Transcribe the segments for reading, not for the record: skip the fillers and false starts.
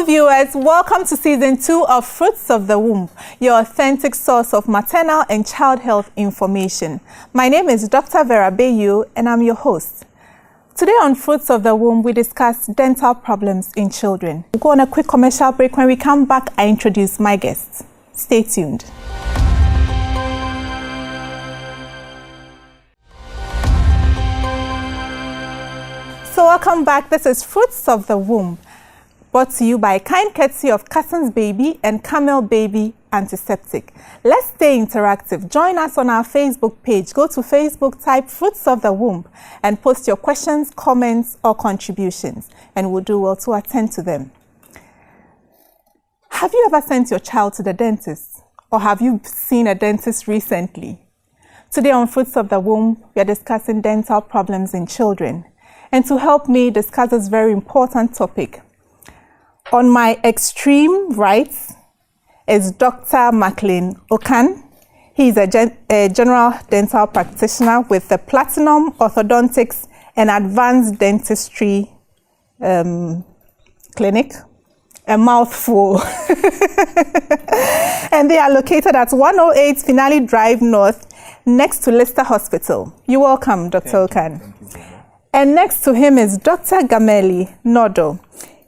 Hello viewers, welcome to season 2 of Fruits of the Womb, your authentic source of maternal and child health information. My name is Dr. Vera Bayu and I'm your host. Today on Fruits of the Womb, we discuss dental problems in children. We'll go on a quick commercial break. When we come back, I introduce my guests. Stay tuned. So welcome back. This is Fruits of the Womb, brought to you by kind courtesy of Cousins Baby and Camel Baby Antiseptic. Let's stay interactive. Join us on our Facebook page. Go to Facebook, type Fruits of the Womb, and post your questions, comments, or contributions, and we'll do well to attend to them. Have you ever sent your child to the dentist, or have you seen a dentist recently? Today on Fruits of the Womb, we are discussing dental problems in children. And to help me discuss this very important topic, on my extreme right is Dr. Maclean Okan. He's a general dental practitioner with the Platinum Orthodontics and Advanced Dentistry Clinic. A mouthful. And they are located at 108 Finale Drive North, next to Leicester Hospital. You're welcome, Dr. Okan. And next to him is Dr. Gameli Nodo.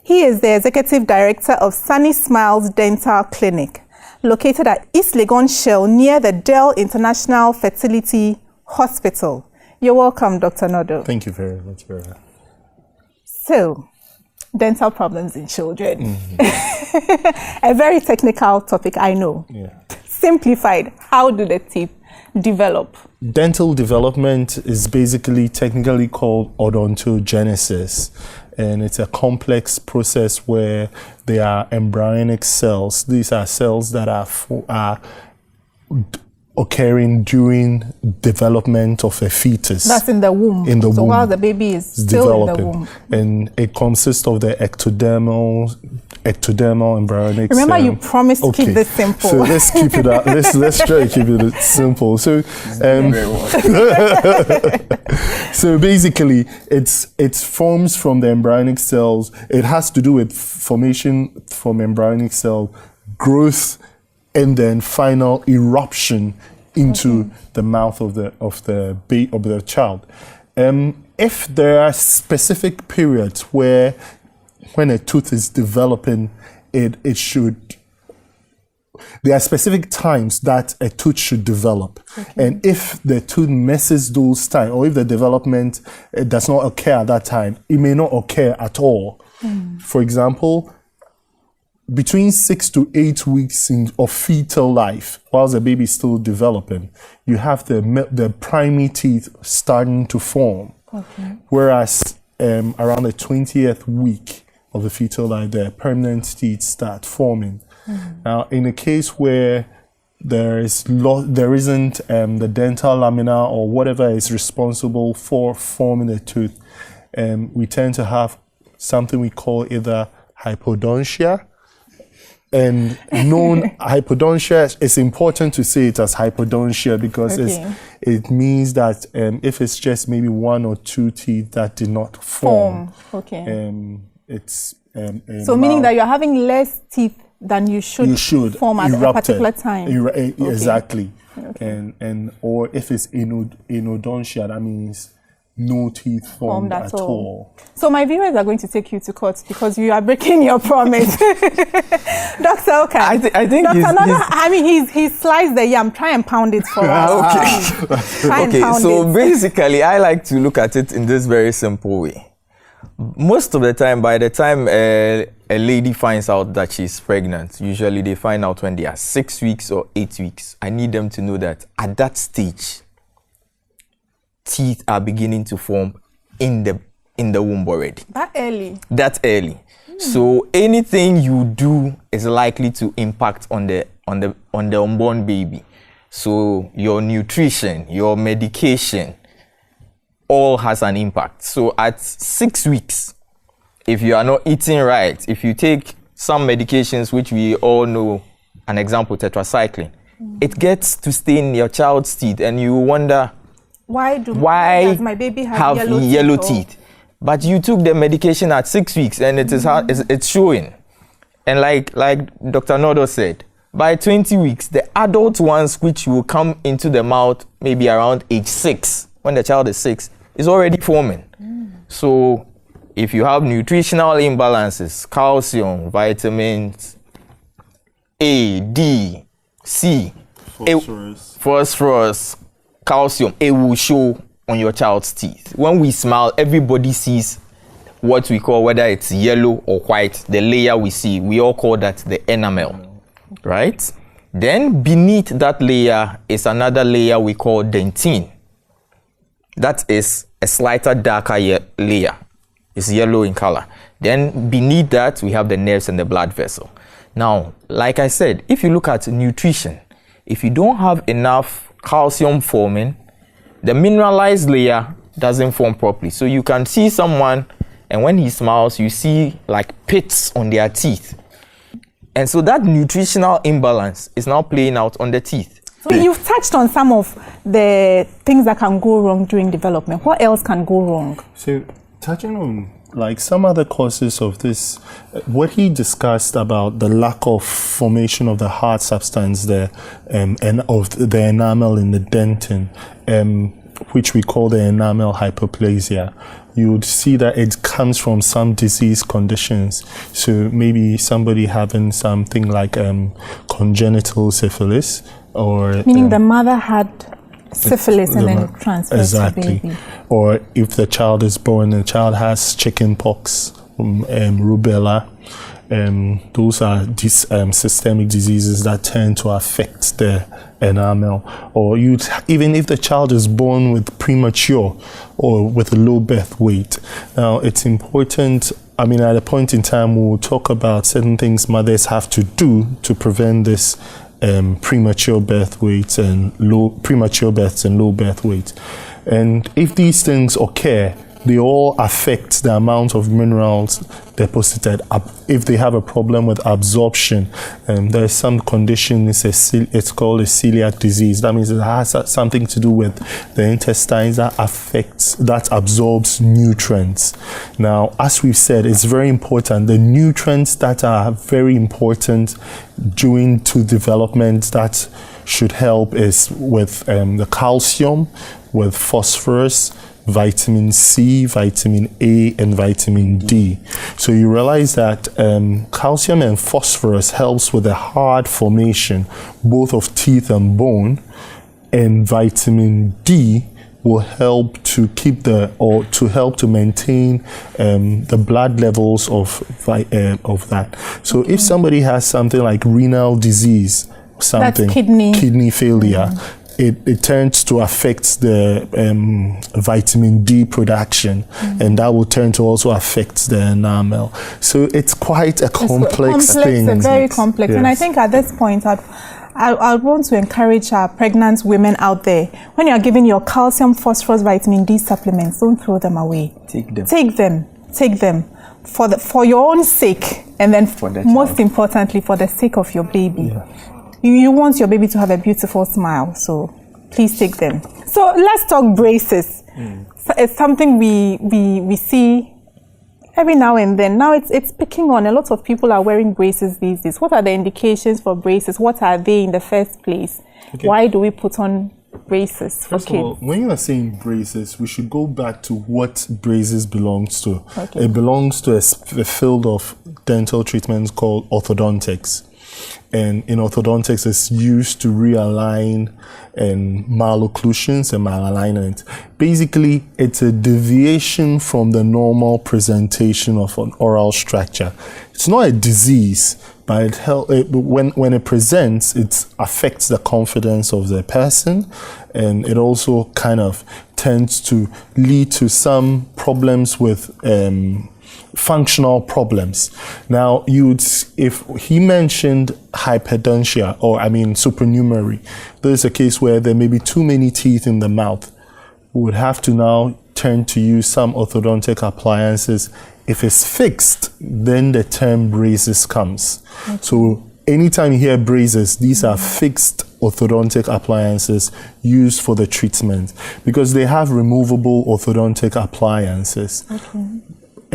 He is the Executive Director of Sunny Smiles Dental Clinic, located at East Legon Shell near the Dell International Fertility Hospital. You're welcome, Dr. Nodo. Thank you very much, Vera. So, dental problems in children. A very technical topic, I know. Yeah. Simplified, how do the teeth develop? Dental development is basically technically called odontogenesis, and it's a complex process where there are embryonic cells. These are cells that are occurring during development of a fetus. That's in the womb. In the womb. So while the baby is still in the womb. And it consists of the ectodermal embryonic Remember, cell. you promised to keep this simple. So let's keep it up. Let's try to keep it simple. So so basically it forms from the embryonic cells. It has to do with formation from embryonic cell, growth, and then final eruption into the mouth of the child. If there are specific periods when a tooth is developing, there are specific times that a tooth should develop. Okay. And if the tooth misses those times, or if the development does not occur at that time, it may not occur at all. For example, between 6 to 8 weeks of fetal life, while the baby is still developing, you have the primary teeth starting to form. Okay. Whereas around the 20th week of the fetal life, the permanent teeth start forming. Now, in a case where there isn't the dental lamina or whatever is responsible for forming the tooth, we tend to have something we call either hypodontia. And hypodontia, it's important to say it as hypodontia because it means that if it's just maybe 1 or 2 teeth that did not form. It's so meaning that you're having less teeth than you should form at a particular time. Exactly. And or if it's enodontia, that means no teeth formed at all. So my viewers are going to take you to court because you are breaking your promise. Dr. Okan. I think he sliced the yam. Try and pound it for us. Okay, so basically I like to look at it in this very simple way. Most of the time, by the time a lady finds out that she's pregnant, usually they find out when they are 6 weeks or 8 weeks. I need them to know that at that stage, teeth are beginning to form in the womb already. That early. So anything you do is likely to impact on the unborn baby. So your nutrition, your medication, all has an impact. So at 6 weeks, if you are not eating right, if you take some medications which we all know, an example, tetracycline, it gets to stay in your child's teeth and you wonder, why does my baby have yellow teeth? But you took the medication at 6 weeks and it's showing. And like Dr. Nodo said, by 20 weeks, the adult ones which will come into the mouth maybe around age 6, when the child is 6, is already forming. So if you have nutritional imbalances, calcium, vitamins A, D, C, phosphorus, calcium, it will show on your child's teeth. When we smile, everybody sees what we call, whether it's yellow or white, the layer we see, we all call that the enamel, right? Then beneath that layer is another layer we call dentine. That is a slightly darker layer. It's yellow in color. Then beneath that, we have the nerves and the blood vessel. Now, like I said, if you look at nutrition, if you don't have enough calcium forming, the mineralized layer doesn't form properly. So you can see someone, and when he smiles, you see like pits on their teeth. And so that nutritional imbalance is now playing out on the teeth. So you've touched on some of the things that can go wrong during development. What else can go wrong? So touching on like some other causes of this, what he discussed about the lack of formation of the hard substance there and of the enamel in the dentin, which we call the enamel hyperplasia, you would see that it comes from some disease conditions. So maybe somebody having something like congenital syphilis, or meaning the mother had syphilis and then transferred exactly. to baby. Or if the child is born and the child has chicken pox, rubella, those are these systemic diseases that tend to affect the enamel. Or even if the child is born with premature or with a low birth weight. Now it's important, I mean, at a point in time we'll talk about certain things mothers have to do to prevent this premature birth weights and premature births and low birth weight. And if these things occur, they all affect the amount of minerals deposited. If they have a problem with absorption, there's some condition, it's called a celiac disease. That means it has something to do with the intestines that absorbs nutrients. Now, as we've said, it's very important. The nutrients that are very important during development that should help is with the calcium, with phosphorus, vitamin C, vitamin A, and vitamin D. So you realize that calcium and phosphorus helps with the hard formation, both of teeth and bone, and vitamin D will help to keep help to maintain the blood levels of that. So if somebody has something like renal disease, something kidney failure, it tends to affect the vitamin D production, and that will tend to also affect the enamel. So it's quite a complex thing. It's very complex. Yes. And I think at this point, I want to encourage our pregnant women out there, when you're giving your calcium, phosphorus, vitamin D supplements, don't throw them away. Take them for your own sake, and then most importantly, for the sake of your baby. Yeah. You want your baby to have a beautiful smile, so please take them. So let's talk braces. So it's something we see every now and then. Now it's picking on. A lot of people are wearing braces these days. What are the indications for braces? What are they in the first place? Okay. Why do we put on braces for kids? First of all, when you are saying braces, we should go back to what braces belongs to. Okay. It belongs to a field of dental treatments called orthodontics. And in orthodontics, it's used to realign malocclusions and malalignment. Basically, it's a deviation from the normal presentation of an oral structure. It's not a disease, but when it presents, it affects the confidence of the person, and it also kind of tends to lead to some problems with functional problems. Now, if he mentioned hyperdontia, supernumerary, there's a case where there may be too many teeth in the mouth. We would have to now turn to use some orthodontic appliances. If it's fixed, then the term braces comes. Okay. So anytime you hear braces, these are fixed orthodontic appliances used for the treatment, because they have removable orthodontic appliances. Okay.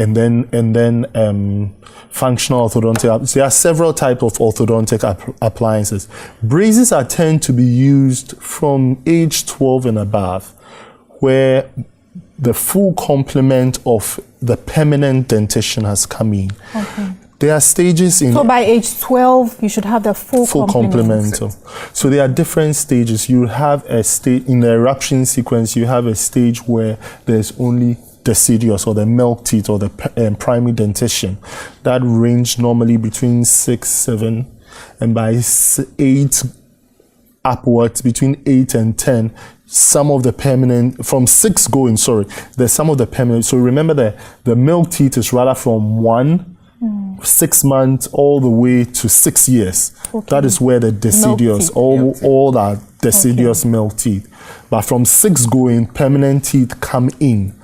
and then functional orthodontic. So there are several types of orthodontic appliances. Braces tend to be used from age 12 and above, where the full complement of the permanent dentition has come in. Okay. There are stages in... So by age 12, you should have the full complement. So there are different stages. You have a stage, in the eruption sequence, you have a stage where there's only deciduous or the milk teeth or the primary dentition. That range normally between 6, 7, and by 8 upwards, between 8 and 10, some of the permanent, from 6 going, there's some of the permanent. So remember that the milk teeth is rather from 6 months all the way to 6 years. Okay. That is where the deciduous, all that deciduous milk teeth. But from 6 going, permanent teeth come in,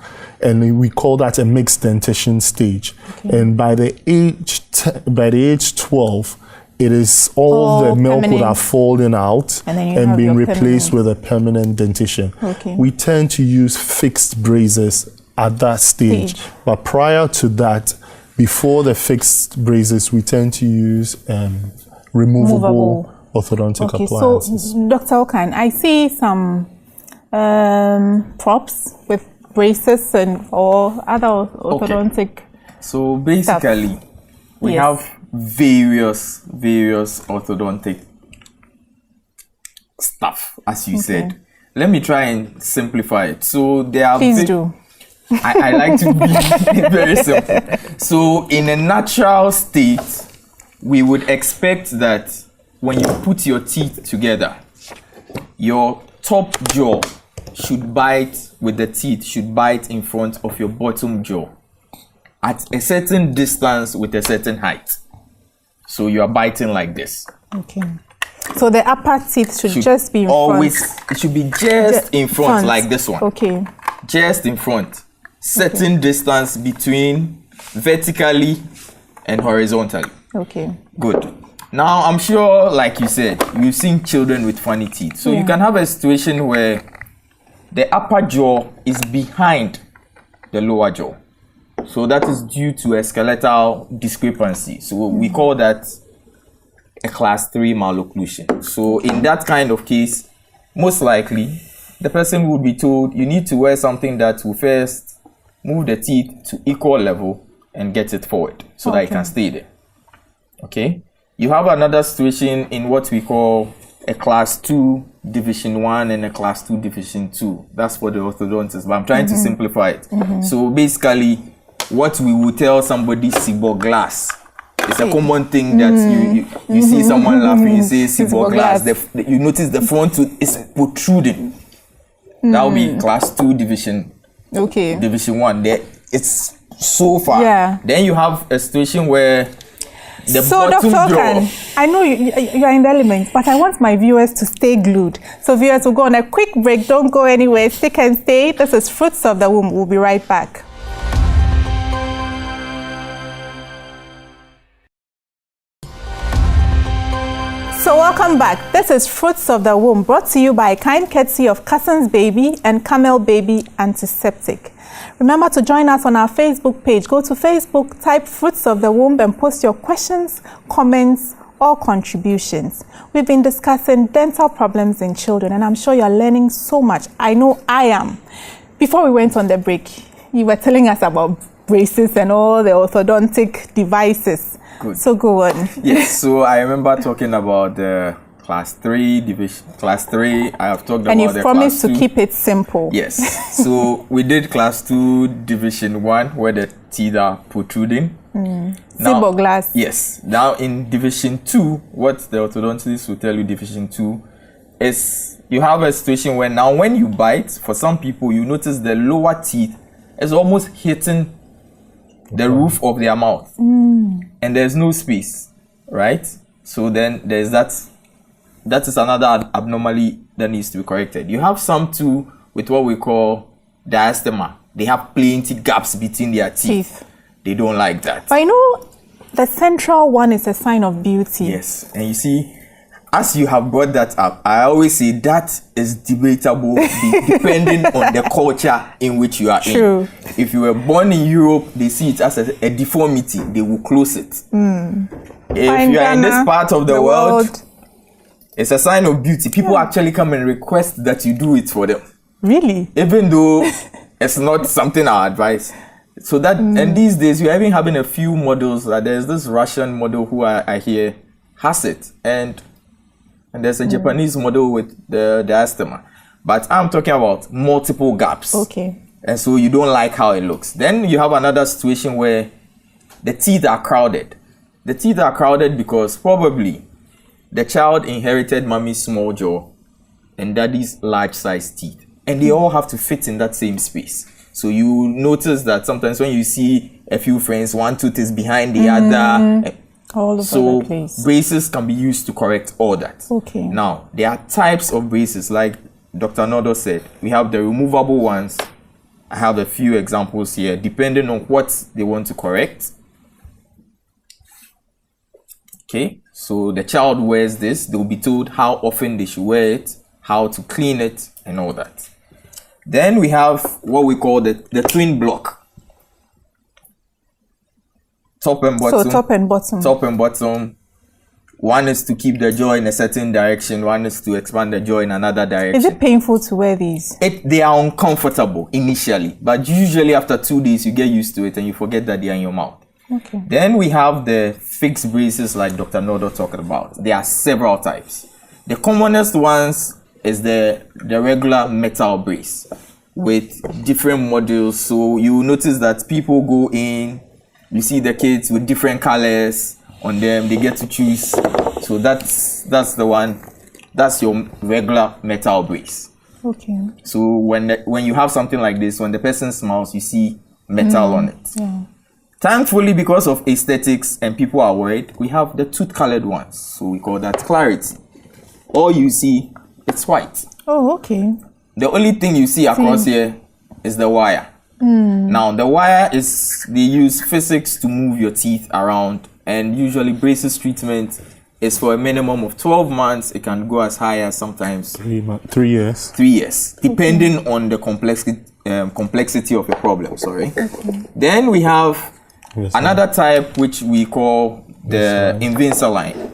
and we call that a mixed dentition stage. Okay. And by the age 12, it is all the milk would have fallen out and been replaced with a permanent dentition. Okay. We tend to use fixed braces at that stage. But prior to that, before the fixed braces, we tend to use removable orthodontic appliances. So, Dr. Okan, I see some props with braces or other orthodontic. Okay. So basically, we have various orthodontic stuff, as you said. Let me try and simplify it. So there are... Please do. I like to be very simple. So in a natural state, we would expect that when you put your teeth together, your top jaw should bite with the teeth, should bite in front of your bottom jaw at a certain distance with a certain height. So you are biting like this. Okay. So the upper teeth should just be in always, front. It should be just in front like this one. Okay. Just in front. Certain distance between vertically and horizontally. Okay. Good. Now, I'm sure, like you said, you've seen children with funny teeth. So you can have a situation where the upper jaw is behind the lower jaw. So that is due to a skeletal discrepancy. So we call that a class 3 malocclusion. So in that kind of case, most likely, the person would be told, you need to wear something that will first move the teeth to equal level and get it forward so that it can stay there. Okay? You have another situation in what we call a class 2 division 1 and a class 2 division 2. That's for the orthodontists, but I'm trying to simplify it. So basically, what we would tell somebody Seaboard glass. It's a common thing that you see someone laughing, you say Seaboard glass. You notice the front tooth is protruding. That will be class 2 division. Okay. Division 1. There, it's so far. Yeah. Then you have a situation where the bottom Dr. jaw. Okan, I know you are in the element, but I want my viewers to stay glued. So viewers will go on a quick break. Don't go anywhere. Stick and stay. This is Fruits of the Womb. We'll be right back. So welcome back. This is Fruits of the Womb, brought to you by kind courtesy of Cousins Baby and Camel Baby Antiseptic. Remember to join us on our Facebook page. Go to Facebook, type Fruits of the Womb and post your questions, comments, or contributions. We've been discussing dental problems in children, and I'm sure you're learning so much. I know I am. Before we went on the break, you were telling us about braces and all the orthodontic devices. Good. So go on. Yes, so I remember talking about the class 3 division. Class 3, I have talked and about the you promised to class 2. keep it simple. Yes. So we did class 2 division 1 where the teeth are protruding. Seaboard glass. Yes. Now in division 2, what the orthodontist will tell you division 2 is you have a situation where now when you bite, for some people you notice the lower teeth is almost hitting the roof of their mouth, and there's no space, right? So then there's that is another abnormality that needs to be corrected. You have some too with what we call diastema. They have plenty gaps between their teeth. They don't like that. But I know the central one is a sign of beauty. Yes, and you see, as you have brought that up, I always say that is debatable depending on the culture in which you are in. If you were born in Europe, they see it as a deformity. They will close it. If you are in this part of the world, it's a sign of beauty. People actually come and request that you do it for them. Really? Even though it's not something I advise. So that, and these days, we're even having a few models. There's this Russian model who I hear has it. And there's a Japanese model with the diastema. But I'm talking about multiple gaps. Okay. And so you don't like how it looks. Then you have another situation where the teeth are crowded. The teeth are crowded because probably the child inherited mommy's small jaw and daddy's large size teeth. And they all have to fit in that same space. So you notice that sometimes when you see a few friends, one tooth is behind the other. All over so the place. braces can be used to correct all that. Okay. Now, there are types of braces, like Dr. Nodo said. We have the removable ones. I have a few examples here, depending on what they want to correct. Okay, so the child wears this. They will be told how often they should wear it, how to clean it, and all that. Then we have what we call the twin block. Top and bottom. So top and bottom. Top and bottom. One is to keep the jaw in a certain direction. One is to expand the jaw in another direction. Is it painful to wear these? They are uncomfortable initially, but usually after 2 days you get used to it and you forget that they are in your mouth. Okay. Then we have the fixed braces like Dr. Nodo talked about. There are several types. The commonest ones is the regular metal brace with different models. So you notice that people go in, you see the kids with different colors on them, they get to choose. So that's the one, that's your regular metal brace. Okay. So when you have something like this, when the person smiles, you see metal on it. Yeah. Thankfully, because of aesthetics and people are worried, we have the tooth-colored ones. So we call that clarity. All you see, it's white. Oh, okay. The only thing you see across here is the wire. Now, the wire is, they use physics to move your teeth around, and usually braces treatment is for a minimum of 12 months. It can go as high as sometimes 3 years. 3 years, depending on the complexity of your problem. Sorry. Then we have another type which we call the Invisalign.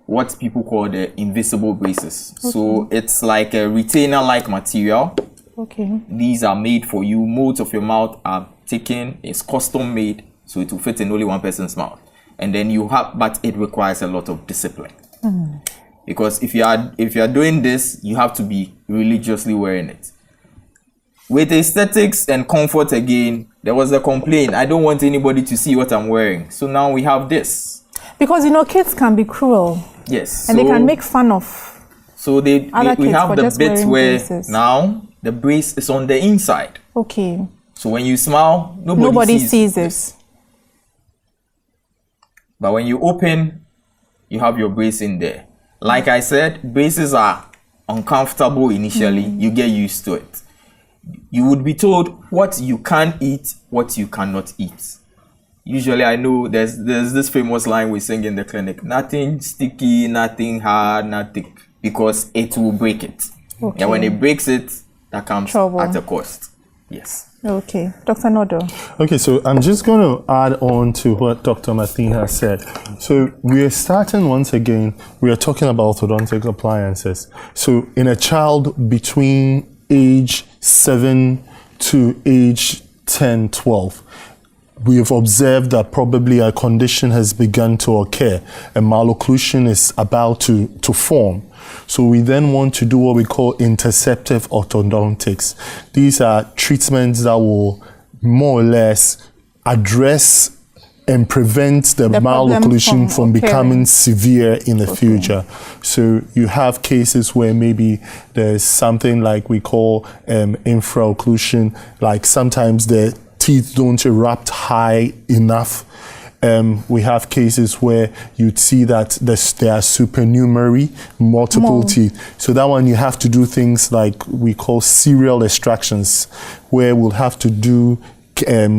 What people call the invisible braces. So it's like a retainer-like material. Okay. These are made for you. Molds of your mouth are taken. It's custom made, so it will fit in only one person's mouth. And then you have, but it requires a lot of discipline. Because if you are doing this, you have to be religiously wearing it. With aesthetics and comfort again, there was a complaint. I don't want anybody to see what I'm wearing. So now we have this. Because kids can be cruel. Yes. And they can make fun of. So we have the bits where braces. Now the brace is on the inside. Okay. So when you smile, nobody sees it. But when you open, you have your brace in there. Like I said, braces are uncomfortable initially. You get used to it. You would be told what you can eat, what you cannot eat. Usually I know there's this famous line we sing in the clinic: nothing sticky, nothing hard, nothing, because it will break it. Okay. And when it breaks it, that comes Trouble. at a cost. Yes. Okay. Dr. Nodo. Okay, so I'm just going to add on to what Dr. Martina said. So we are starting once again, we are talking about orthodontic appliances. So in a child between age 7 to age 10, 12, we have observed that probably a condition has begun to occur. A malocclusion is about to form. So we then want to do what we call interceptive orthodontics. These are treatments that will more or less address and prevent the malocclusion from becoming severe in the future. So you have cases where maybe there's something like we call infraocclusion, like sometimes the teeth don't erupt high enough. We have cases where you'd see that there are supernumerary multiple teeth. So that one you have to do things like we call serial extractions, where we'll have to do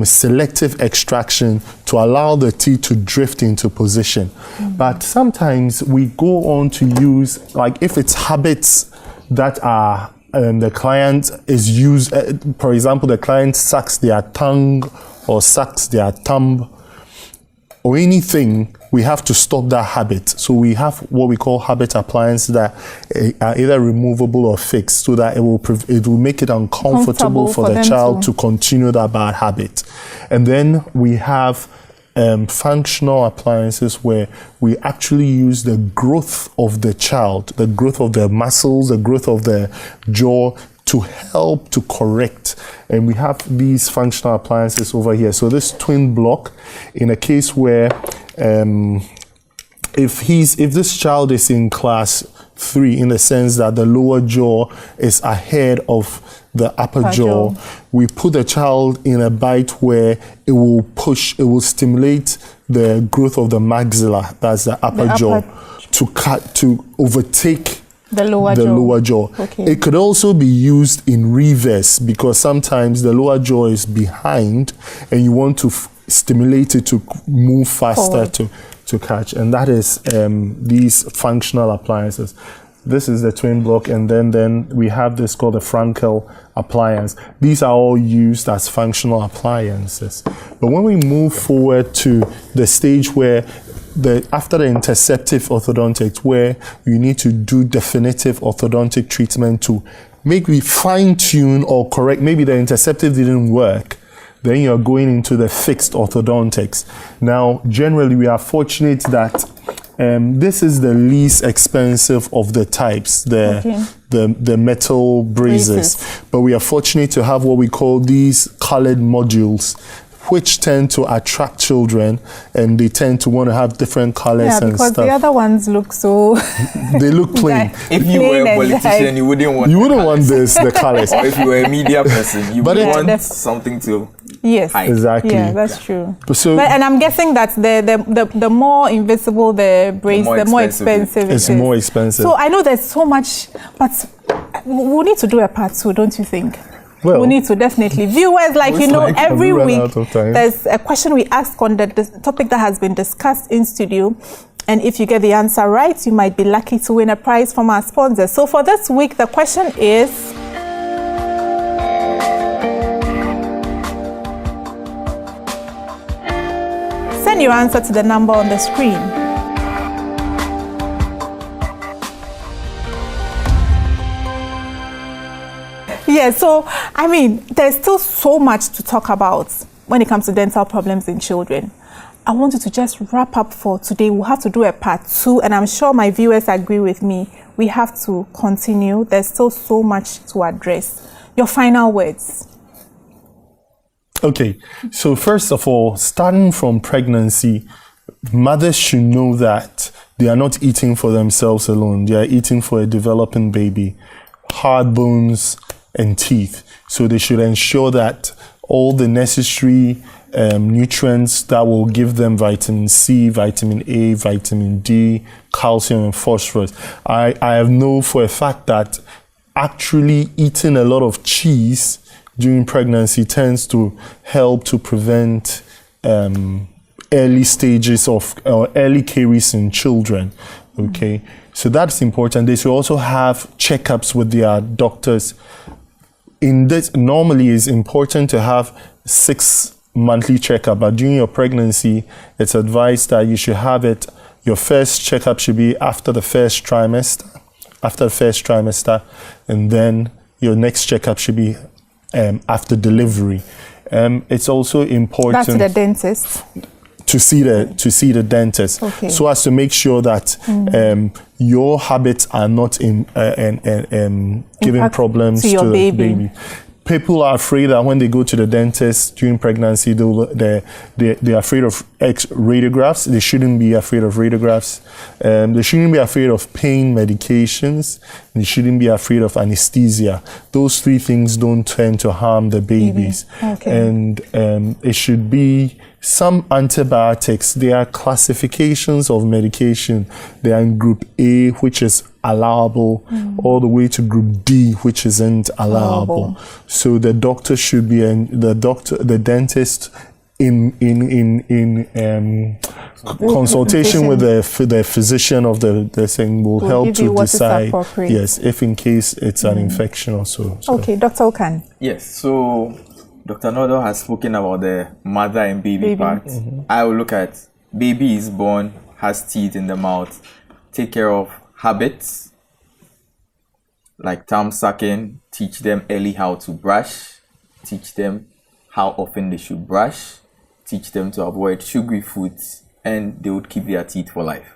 selective extraction to allow the teeth to drift into position. But sometimes we go on to use, like if it's habits that are the client is used, for example, the client sucks their tongue or sucks their thumb or anything, we have to stop that habit. So we have what we call habit appliances that are either removable or fixed, so that it will make it uncomfortable for the child to continue that bad habit. And then we have functional appliances where we actually use the growth of the child, the growth of the muscles, the growth of the jaw to help to correct. And we have these functional appliances over here. So this twin block, in a case where if this child is in class 3, in the sense that the lower jaw is ahead of the upper jaw, we put the child in a bite where it will stimulate the growth of the maxilla, that's the upper jaw, to overtake the lower jaw. Okay. It could also be used in reverse, because sometimes the lower jaw is behind and you want to stimulate it to move faster to catch. And that is these functional appliances. This is the twin block, and then we have this called the Frankel appliance. These are all used as functional appliances. But when we move forward to the stage where after the interceptive orthodontics, where you need to do definitive orthodontic treatment to maybe fine-tune or correct, maybe the interceptive didn't work, then you're going into the fixed orthodontics. Now, generally, we are fortunate that this is the least expensive of the types, the metal braces. But we are fortunate to have what we call these colored modules, which tend to attract children, and they tend to want to have different colors and stuff. Because the other ones look so... they look plain. If you were a politician, you wouldn't want this, the colors. Or if you were a media person, you would want something to... Yes, hide. Exactly. Yeah, that's true. And I'm guessing that the more invisible the brace, the more expensive it's more expensive. So I know there's so much, but we'll need to do a part 2, don't you think? Well, we need to definitely. Viewers, every week, there's a question we ask on the topic that has been discussed in studio. And if you get the answer right, you might be lucky to win a prize from our sponsors. So for this week, the question is... Send your answer to the number on the screen. Yeah, so, there's still so much to talk about when it comes to dental problems in children. I want you to just wrap up for today. We'll have to do a part 2, and I'm sure my viewers agree with me. We have to continue. There's still so much to address. Your final words. Okay, so first of all, starting from pregnancy, mothers should know that they are not eating for themselves alone. They are eating for a developing baby, hard bones and teeth. So they should ensure that all the necessary nutrients that will give them vitamin C, vitamin A, vitamin D, calcium and phosphorus. I have known for a fact that actually eating a lot of cheese during pregnancy tends to help to prevent early stages of early caries in children. Okay, so that's important. They should also have checkups with their doctors. In this, normally it's important to have 6 monthly checkup, but during your pregnancy, it's advised that you should have it. Your first checkup should be after the first trimester, and then your next checkup should be after delivery. It's also important. That's the dentist. To see the dentist, okay. So as to make sure that your habits are not giving problems to the baby. People are afraid that when they go to the dentist during pregnancy, they're afraid of radiographs. They shouldn't be afraid of radiographs. They shouldn't be afraid of pain medications. They shouldn't be afraid of anesthesia. Those 3 things don't tend to harm the babies. Okay. And it should be some antibiotics, there are classifications of medication. They are in group A, which is allowable, all the way to group D, which isn't allowable. So the doctor should be, the dentist in consultation with the physician of the thing will help to decide, yes, if in case it's an infection or so. Okay, Dr. Okan. Yes, so Dr. Nodo has spoken about the mother and baby part. I will look at baby is born, has teeth in the mouth. Take care of habits like thumb sucking. Teach them early how to brush. Teach them how often they should brush. Teach them to avoid sugary foods, and they would keep their teeth for life.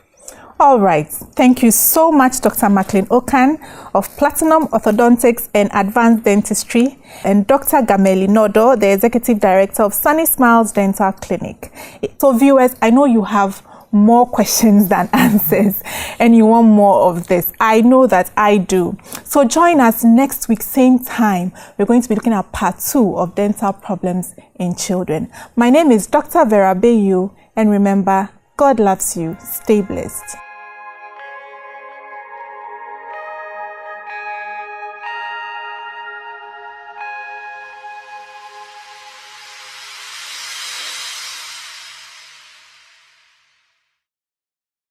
All right. Thank you so much, Dr. Maclean Okan of Platinum Orthodontics and Advanced Dentistry, and Dr. Gameli Nodo, the Executive Director of Sunny Smiles Dental Clinic. So viewers, I know you have more questions than answers and you want more of this. I know that I do. So join us next week, same time. We're going to be looking at part 2 of dental problems in children. My name is Dr. Vera Bayu, and remember, God loves you. Stay blessed.